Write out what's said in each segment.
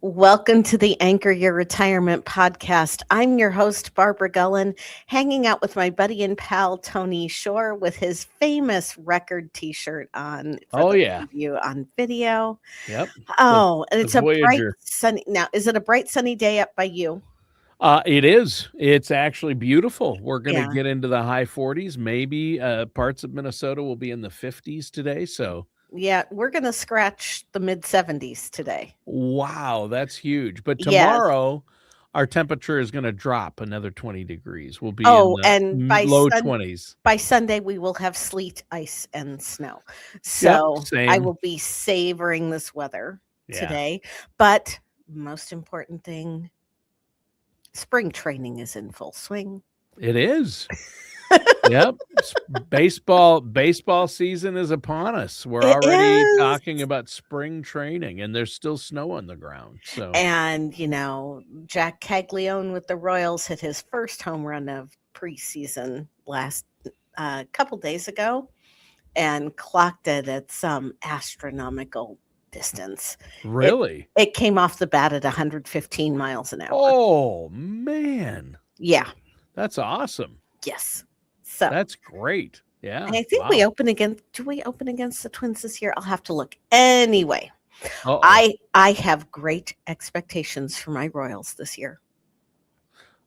Welcome to the Anchor Your Retirement podcast. I'm your host, Barbara Gullen, hanging out with my buddy and pal, Tony Shore, with his famous record t shirt on for Oh, those yeah. of you on video. Yep. The Oh, and the it's a bright, Voyager. sunny. Now, is it a bright, sunny day up by you? It is. It's actually beautiful. We're gonna Yeah. get into the high 40s. Maybe, parts of Minnesota will be in the 50s today, so Yeah. We're going to scratch the mid 70s today. wow, that's huge. But Yes. tomorrow, our temperature is gonna drop another 20 degrees. We'll be in Oh, the and low 20s. by Sunday, we will have sleet, ice, and snow. Yep, So I same. will be savoring this weather Yeah, today. But most important thing, spring training is in full swing. it is. Yep. Baseball season is upon us. We're It already is. talking about spring training, and there's still snow on the ground, so And, Jack Caglione with the Royals hit his first home run of preseason last couple days ago and clocked it at some astronomical distance. It really? it came off the bat at 115 miles an hour. Oh, man. Yeah. That's awesome. Yes. So, That's great. and Yeah. I think Wow. do we open against the Twins this year? I'll have to look. Anyway, Uh-oh. I have great expectations for my Royals this year.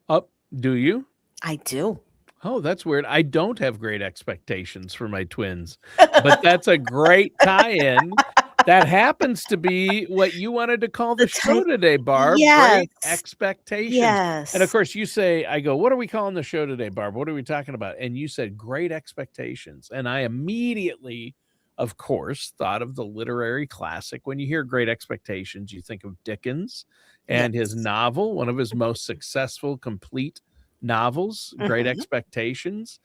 Oh, do you? I do. Oh, that's weird. I don't have great expectations for my Twins, but that's a great tie-in. That happens to be what you wanted to call The the show type today, Barb. Yes. Great expectations. And of Yes. course, you say, I go, what are we calling the show today, Barb? What are we talking about? And you said great expectations. And I immediately, of course, thought of the literary classic. When you hear great expectations, you think of Dickens and his Yes. novel, one of his most successful, complete novels, Great Mhm. Expectations.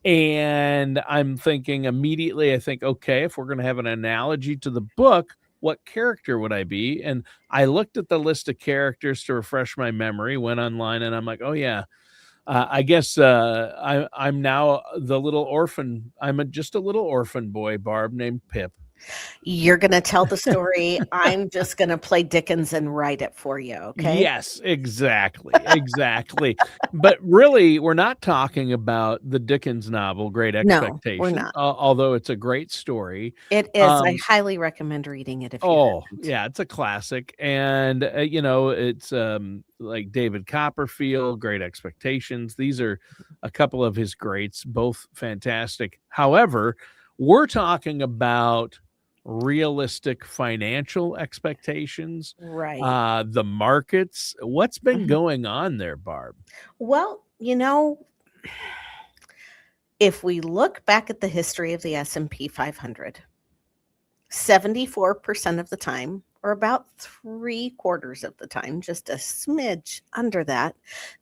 And I'm thinking immediately, I think, okay, if we're going to have an analogy to the book, what character would I be? And I looked at the list of characters to refresh my memory, went online, and I'm like, oh, yeah. I guess I'm now the little orphan. Just a little orphan boy, Barb, named Pip. You're gonna tell the story. I'm just gonna play Dickens and write it for you, okay? Yes, exactly, exactly. But really, we're not talking about the Dickens novel, Great No, we're Expectations, not. Although it's a great story. It is. I Um, highly recommend reading it if you oh, haven't. yeah, it's a classic, and, it's, like David Copperfield, Great Expectations. These are a couple of his greats, both fantastic. However, we're talking about realistic financial expectations, Right. the markets. What's been Mhm. going on there, Barb? Well, if we look back at the history of the S&P 500, 74% of the time, or about 3/4 of the time, just a smidge under that,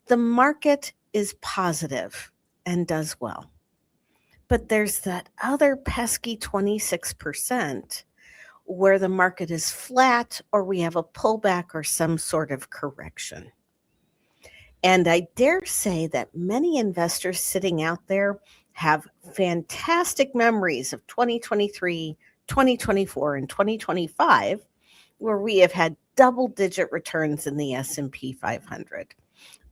the market is positive and does well. But there's that other pesky 26% where the market is flat or we have a pullback or some sort of correction. And I dare say that many investors sitting out there have fantastic memories of 2023, 2024, and 2025 where we have had double-digit returns in the S&P 500.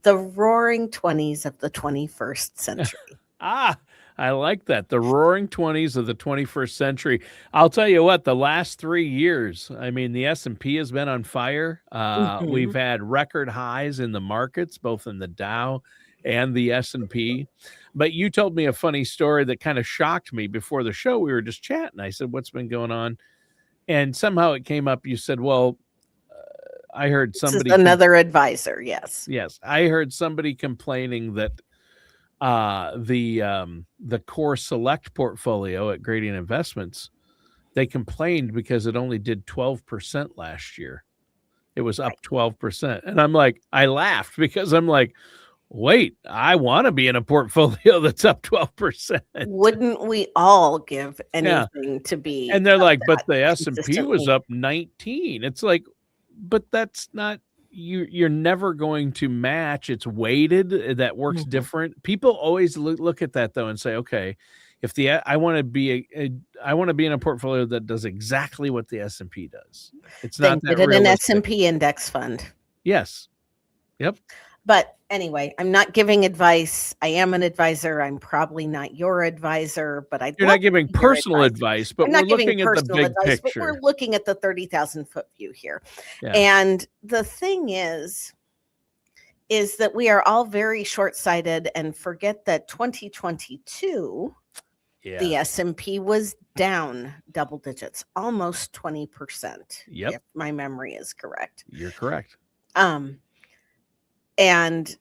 The roaring 20s of the 21st century. Ah, I like that. The roaring 20s of the 21st century. I'll tell you what, the last 3 years, I mean, the S&P has been on fire. We've Mhm. had record highs in the markets, both in the Dow and the S&P. But you told me a funny story that kind of shocked me before the show. We were just chatting. I said, "What's been going on?" And somehow it came up. You said, "Well, I heard This is somebody another advisor, yes. yes, I heard somebody complaining that the core select portfolio at Gradient Investments, they complained because it only did 12% last year. It was Right. up 12%. And I'm like, I laughed because I'm like, wait, I want to be in a portfolio that's up 12%. Wouldn't we all give Yeah. anything to be And they're of like, but that the S&P was consistently? up 19. It's like, but that's not you're never going to match. It's weighted. That works Mhm. different. People always look at that though and say, okay, I want to be I want to be in a portfolio that does exactly what the S&P does. It's Then not that get it an realistic. S&P index fund. Yes. Yep. But anyway, I'm not giving advice. I am an advisor. I'm probably not your advisor, but I'd You're love not giving to be your personal advisor. advice, but I'm we're not giving looking at the personal big advice, but we're picture. looking at the 30,000 foot view here. Yeah. And the thing is that we are all very short-sighted and forget that 2022, the Yeah. S&P was down double digits, almost 20%, Yep. if my memory is correct. You're correct. And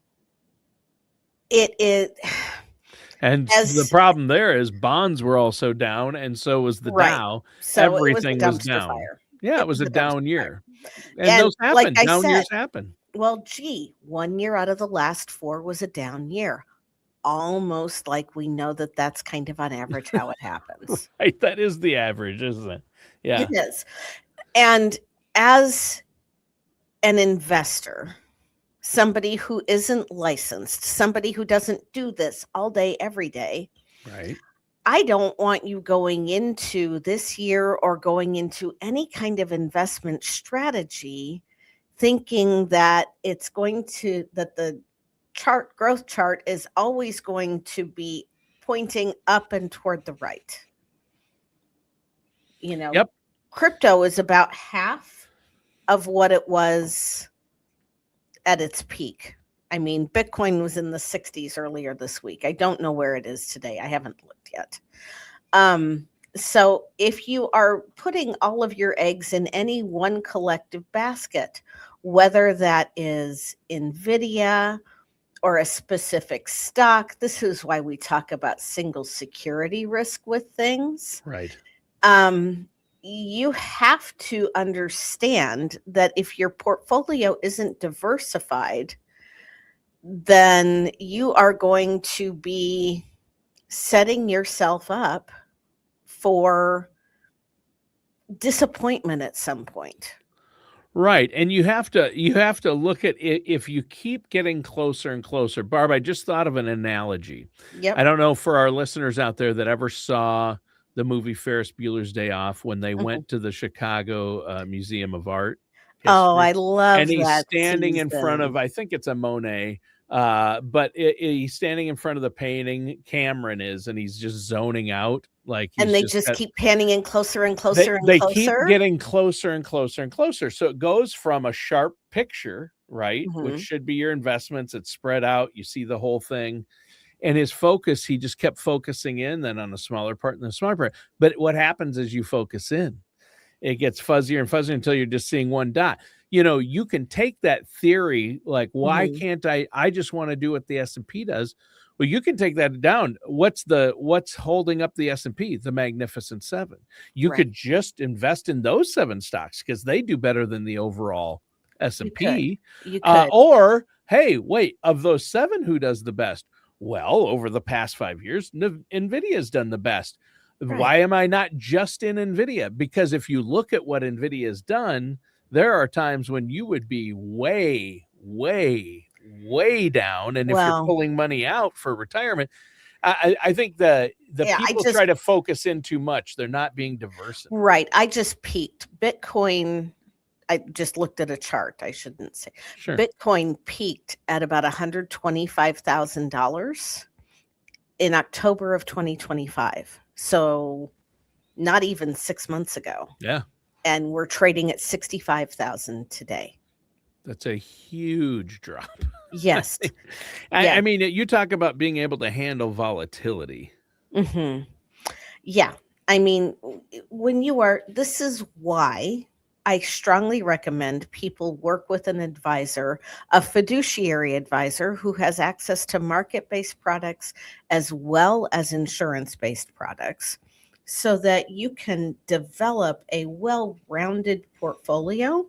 it is, And the problem there is bonds were also down, and so was the right. Dow. So it was a Everything was dumpster down. fire. Yeah, it was a dumpster down fire. year. And And those like happen. I Down said, years happen. well, gee, 1 year out of the last 4 was a down year. Almost like we know that that's kind of on average how it happens. Right, that is the average, isn't it? Yeah. It is. And as an investor, somebody who isn't licensed, somebody who doesn't do this all day, every day, Right. I don't want you going into this year or going into any kind of investment strategy thinking that it's going to, that the growth chart is always going to be pointing up and toward the right. You know, Yep. Crypto is about half of what it was at its peak. I mean, Bitcoin was in the 60s earlier this week. I don't know where it is today. I haven't looked yet. So if you are putting all of your eggs in any one collective basket, whether that is NVIDIA or a specific stock, this is why we talk about single security risk with things. Right. You have to understand that if your portfolio isn't diversified, then you are going to be setting yourself up for disappointment at some point. Right. And you have to look at it if you keep getting closer and closer. Barb, I just thought of an analogy. Yep. I don't know for our listeners out there that ever saw the movie Ferris Bueller's Day Off when they went to the Chicago Museum of Art. Oh, History. I love And he's that standing in front of, season. I think it's a Monet, but he's standing in front of the painting. Cameron is, and he's just zoning out. Like he's And they just keep panning in closer and closer and they closer. keep getting closer and closer and closer. So it goes from a sharp picture, right, which should be your investments. It's spread out. You see the whole thing. And his focus, he just kept focusing in then on the smaller part and the smaller part. But what happens is you focus in. It gets fuzzier and fuzzier until you're just seeing one dot. You know, you can take that theory, like, why can't I just want to do what the S&P does. Well, you can take that down. What's holding up the S&P? The Magnificent Seven. You could just invest in those 7 stocks because they do better than the overall S&P. You could. Or, hey, wait, of those 7, who does the best? Well, over the past 5 years, NVIDIA has done the best. Right. Why am I not just in NVIDIA? Because if you look at what NVIDIA has done, there are times when you would be way, way, way down. And if you're pulling money out for retirement, I think the people try to focus in too much. They're not being diverse. Right. I just peaked. Bitcoin, I just looked at a chart. I shouldn't say. Sure. Bitcoin peaked at about $125,000 in October of 2025. So not even 6 months ago. Yeah. And we're trading at 65,000 today. That's a huge drop. Yes. I mean, you talk about being able to handle volatility. Yeah. I mean, this is why I strongly recommend people work with an advisor, a fiduciary advisor who has access to market-based products as well as insurance-based products, so that you can develop a well-rounded portfolio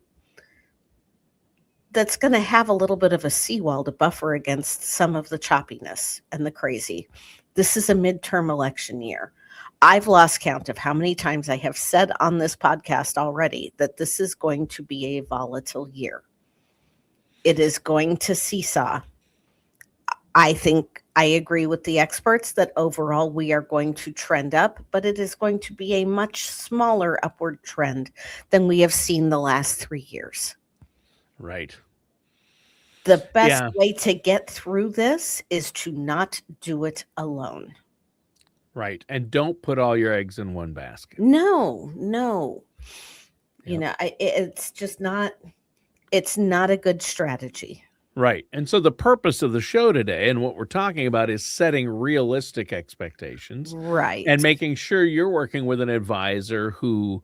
that's going to have a little bit of a seawall to buffer against some of the choppiness and the crazy. This is a midterm election year. I've lost count of how many times I have said on this podcast already that this is going to be a volatile year. It is going to seesaw. I think I agree with the experts that overall we are going to trend up, but it is going to be a much smaller upward trend than we have seen the last 3 years. Right. The best Yeah. way to get through this is to not do it alone. Right. And don't put all your eggs in one basket. No, no. You Yep. know, it's just not, it's not a good strategy. Right. And so the purpose of the show today and what we're talking about is setting realistic expectations Right. and making sure you're working with an advisor who,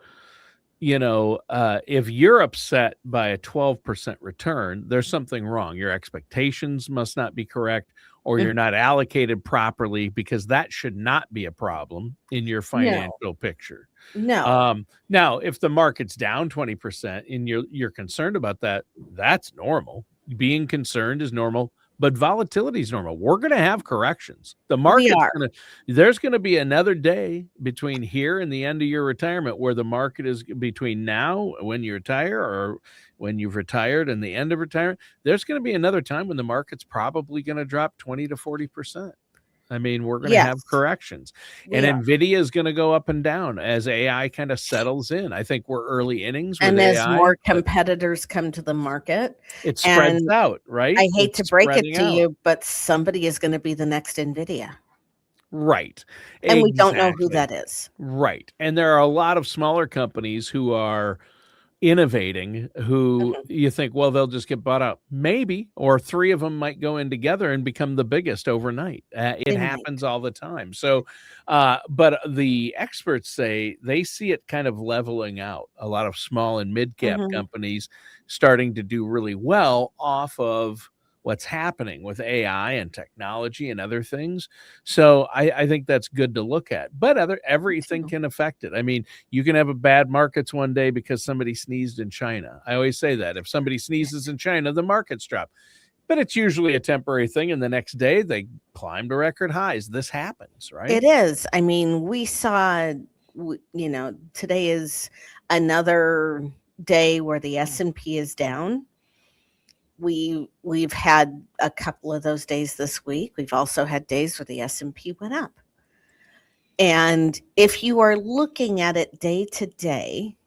if you're upset by a 12% return, there's something wrong. Your expectations must not be correct, or you're Mm, not allocated properly, because that should not be a problem in your no, financial picture. no. Now, if the market's down 20% and you're concerned about that, that's normal. Being concerned is normal, but volatility is normal. We're going to have corrections. The We market's are. going to There's going to be another day between here and the end of your retirement where the market is between now when you retire, or when you've retired and the end of retirement. There's going to be another time when the market's probably going to drop 20 to 40%. I mean, we're going to have Yes, corrections, and we are. NVIDIA is going to go up and down as AI kind of settles in. I think we're early innings with And as AI, more but competitors come to the market, it spreads and out, right? I hate It's to break it spreading to out. you, but somebody is going to be the next NVIDIA. Right. And we don't know who Exactly. that is. Right. And there are a lot of smaller companies who are innovating, who Mhm. you think, well, they'll just get bought out. Maybe, or three of them might go in together and become the biggest overnight. It They happens might. all the time. So, but the experts say they see it kind of leveling out. A lot of small and mid cap Mhm. companies starting to do really well off of what's happening with AI and technology and other things. So I think that's good to look at. But Me everything too. can affect it. I mean, you can have a bad markets one day because somebody sneezed in China. I always say that if somebody sneezes in China, the markets drop, but it's usually a temporary thing. And the next day they climb to record highs. This happens, right? It is. I mean, we saw, today is another day where the S&P is down. We've had a couple of those days this week. We've also had days where the S&P went up. And if you are looking at it day to day,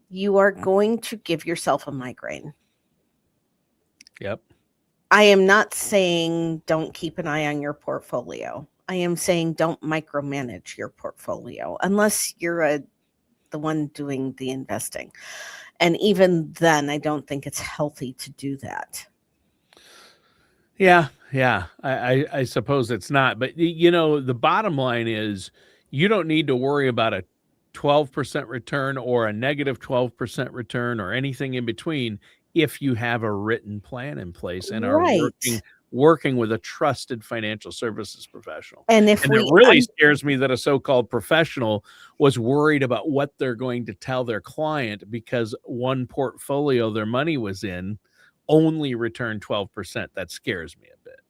you are going to give yourself a migraine. Yep. I am not saying don't keep an eye on your portfolio. I am saying don't micromanage your portfolio unless you're the one doing the investing. And even then, I don't think it's healthy to do that. Yeah, yeah. I suppose it's not, but the bottom line is you don't need to worry about a 12% return or a negative 12% return or anything in between if you have a written plan in place and are Right. working with a trusted financial services professional. And if And it we really scares me that a so-called professional was worried about what they're going to tell their client because one portfolio their money was in only return 12%. That scares me a bit.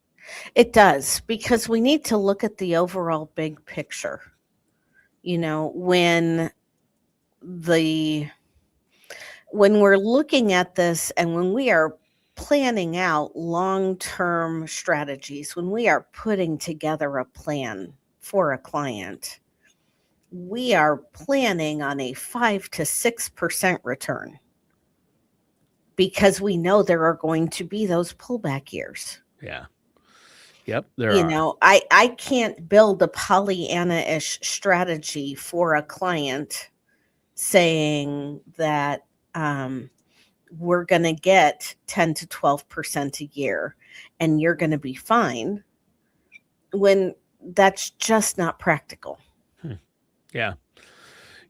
It does, because we need to look at the overall big picture. When the when we're looking at this and when we are planning out long-term strategies, when we are putting together a plan for a client, we are planning on a 5 to 6% return because we know there are going to be those pullback years. Yeah. Yep, there are. I can't build a Pollyanna-ish strategy for a client saying that we're going to get 10 to 12% a year and you're going to be fine when that's just not practical. Hmm. Yeah.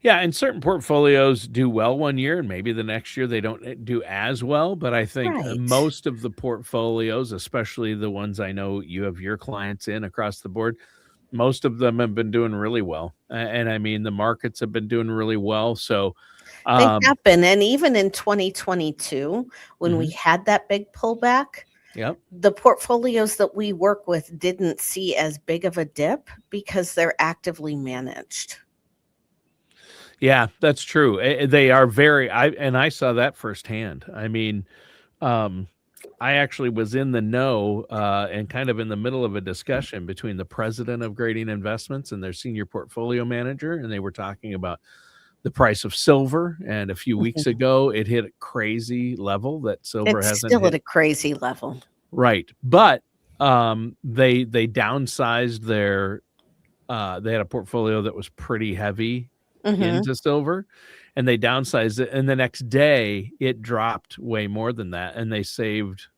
Yeah, and certain portfolios do well one year, and maybe the next year they don't do as well. But I think Right. most of the portfolios, especially the ones I know you have your clients in across the board, most of them have been doing really well. And I mean, the markets have been doing really well. So, They um, happen. And even in 2022, when we mhm, had that big pullback, yep. the portfolios that we work with didn't see as big of a dip because they're actively managed. Yeah, that's true. They are very, I saw that firsthand. I mean, um, I actually was in the know and kind of in the middle of a discussion between the president of Grading Investments and their senior portfolio manager, and they were talking about the price of silver. And a few weeks Mhm. ago, it hit a crazy level that silver It's hasn't still at hit. a crazy level. Right, but they downsized their they had a portfolio that was pretty heavy Mhm. into silver, and they downsized it, and the next day it dropped way more than that, and they saved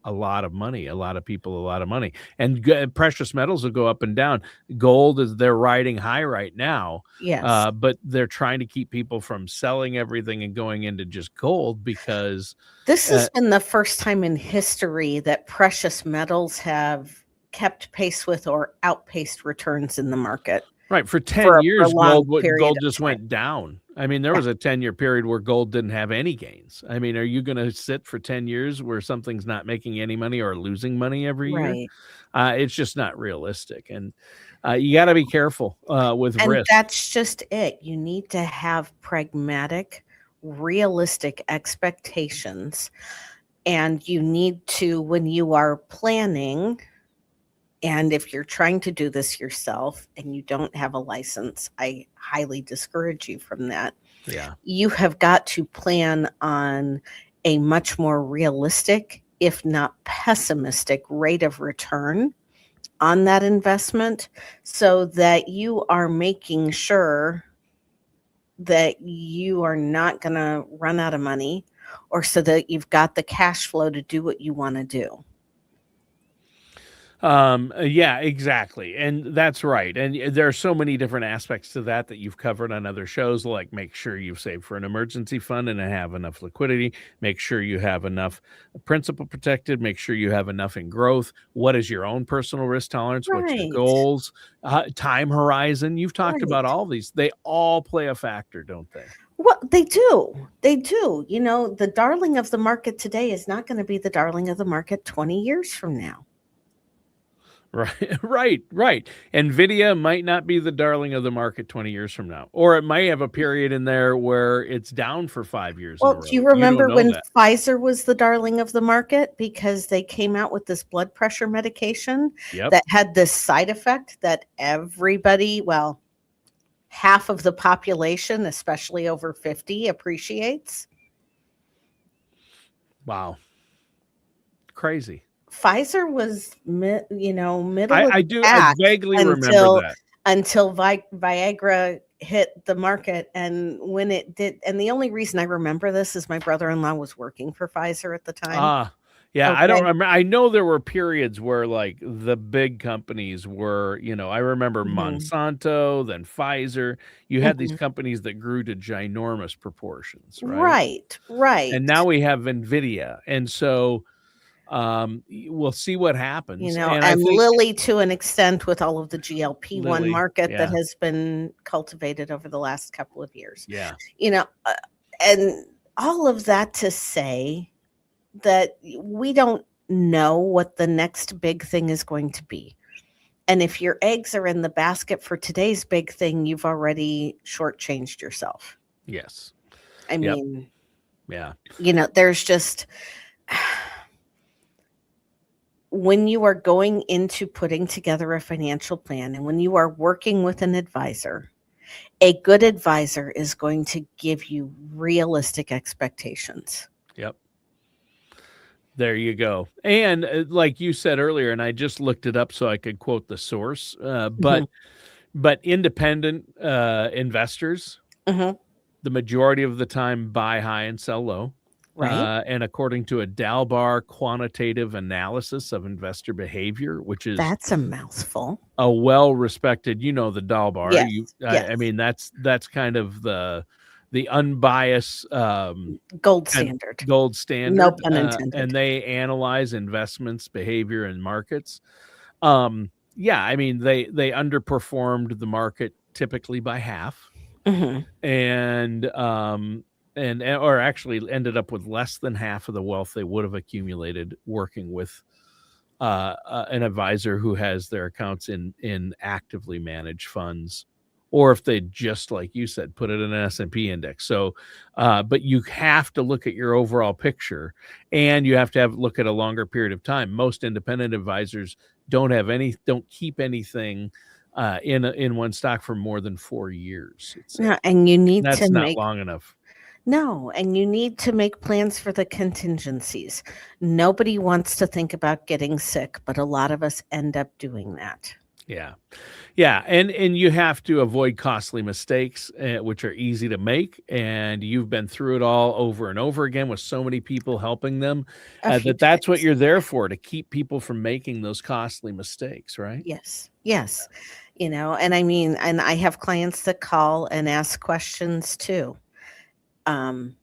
a lot of money, a lot of people a lot of money. And precious metals will go up and down. Gold is they're riding high right now, Yes. but they're trying to keep people from selling everything and going into just gold because This uh, has been the first time in history that precious metals have kept pace with or outpaced returns in the market right, for 10 for a years, prolonged period gold of just time. went down. I mean, there Yeah, was a 10-year period where gold didn't have any gains. I mean, are you gonna sit for 10 years where something's not making any money or losing money every year? right. It's just not realistic, and, you gotta be careful, with And risk. that's just it. You need to have pragmatic, realistic expectations. And you need to, when you are planning, and if you're trying to do this yourself and you don't have a license, I highly discourage you from that. Yeah. You have got to plan on a much more realistic, if not pessimistic, rate of return on that investment so that you are making sure that you are not going to run out of money or so that you've got the cash flow to do what you want to do. Yeah, exactly. And that's right. And there are so many different aspects to that that you've covered on other shows, like make sure you've saved for an emergency fund and have enough liquidity, make sure you have enough principal protected, make sure you have enough in growth. What is your own personal risk tolerance? What's your Right. goals? Time horizon. You've talked about Right. all these. They all play a factor, don't they? Well, they do. They do. You know, the darling of the market today is not going to be the darling of the market 20 years from now. Right, right. Nvidia might not be the darling of the market 20 years from now, or it might have a period in there where it's down for 5 years in a Well, do row. you You don't remember know when that. Pfizer was the darling of the market because they came out with this blood pressure medication Yep. that had this side effect that everybody, well, half of the population, especially over 50, appreciates? Wow. Crazy. Pfizer was, middle of the I pack vaguely remember until that. Viagra hit the market, and when it did, and the only reason I remember this is my brother-in-law was working for Pfizer at the time. Ah, yeah, I don't Okay. remember. I know there were periods where like the big companies were, I remember Mhm, Monsanto, then Pfizer. You had these mhm. companies that grew to ginormous proportions, right? Right, right. And now we have Nvidia. And so we'll see what happens. And I And think Lilly to an extent with all of the GLP-1 Lily, market that yeah, has been cultivated over the last couple of years. yeah, You know, uh, and all of that to say that we don't know what the next big thing is going to be. And if your eggs are in the basket for today's big thing, you've already shortchanged yourself. yes, I yep, mean, yeah, there's just when you are going into putting together a financial plan and when you are working with an advisor, a good advisor is going to give you realistic expectations. yep. There you go. And like you said earlier, and I just looked it up so I could quote the source, Mhm, but independent investors, mhm, the majority of the time buy high and sell low. right? And according to a Dalbar quantitative analysis of investor behavior, which is That's a mouthful. a well-respected, the Dalbar. Yes, I yes. mean, that's kind of the unbiased Gold and standard. gold No standard, pun and intended. they analyze investments, behavior, and markets. Yeah, I mean, they underperformed the market typically by half, Mhm. and or actually ended up with less than half of the wealth they would have accumulated working with an advisor who has their accounts in actively managed funds. or if they just, like you said, put it in an S&P index. So, but you have to look at your overall picture, and you have to look at a longer period of time. Most independent advisors don't keep anything in one stock for more than 4 years, it says. No, and you need to That's not make long enough. no, and you need to make plans for the contingencies. Nobody wants to think about getting sick, but a lot of us end up doing that. Yeah. Yeah, and you have to avoid costly mistakes, which are easy to make, and you've been through it all over and over again with so many people helping them, A few that's what times. you're there for, to keep people from making those costly mistakes, right? Yes. Yes. And I mean, and I have clients that call and ask questions too. Um,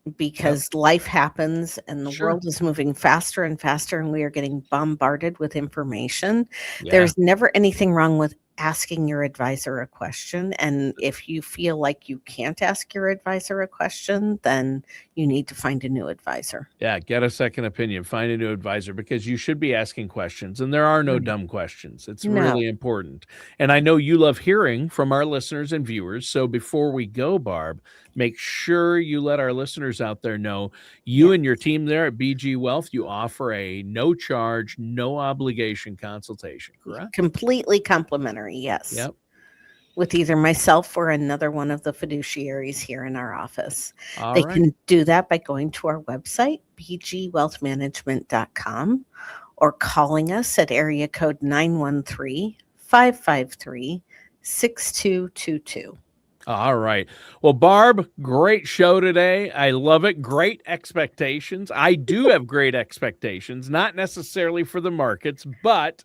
Yep. because life happens and the Sure. world is moving faster and faster and we are getting bombarded with information. Yeah. There's never anything wrong with asking your advisor a question. And if you feel like you can't ask your advisor a question, then you need to find a new advisor. Yeah, get a second opinion, find a new advisor, because you should be asking questions, and there are no Right. dumb questions. It's No. really important. And I know you love hearing from our listeners and viewers. So before we go, Barb, make sure you let our listeners out there know you Yeah. and your team there at BG Wealth, you offer a no charge, no obligation consultation, correct? Completely complimentary. Yes. Yep. With either myself or another one of the fiduciaries here in our office. All They right. can do that by going to our website, bgwealthmanagement.com, or calling us at area code 913-553-6222. All right. Well, Barb, great show today. I love it. Great expectations. I do have great expectations, not necessarily for the markets, but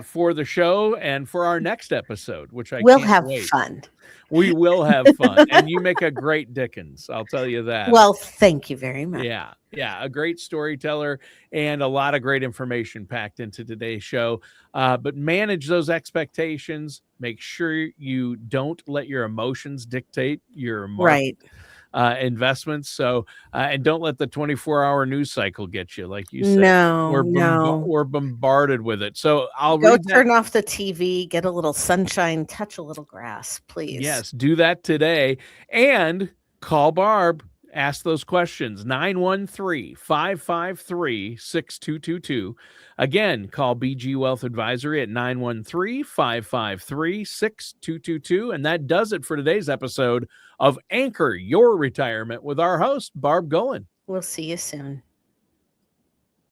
for the show and for our next episode, which I We'll can't have wait. fun. We will have fun. And you make a great Dickens. I'll tell you that. Well, thank you very much. Yeah. Yeah. A great storyteller and a lot of great information packed into today's show. But manage those expectations. Make sure you don't let your emotions dictate your market Right. investments. So, and don't let the 24-hour news cycle get you, like you said. No, no. We're bombarded with it. So I'll Go read that. turn off the TV, get a little sunshine, touch a little grass, please. Yes, do that today, and call Barb. Ask those questions, 913-553-6222. Again, call BG Wealth Advisory at 913-553-6222. And that does it for today's episode of Anchor Your Retirement with our host, Barb Goen. We'll see you soon.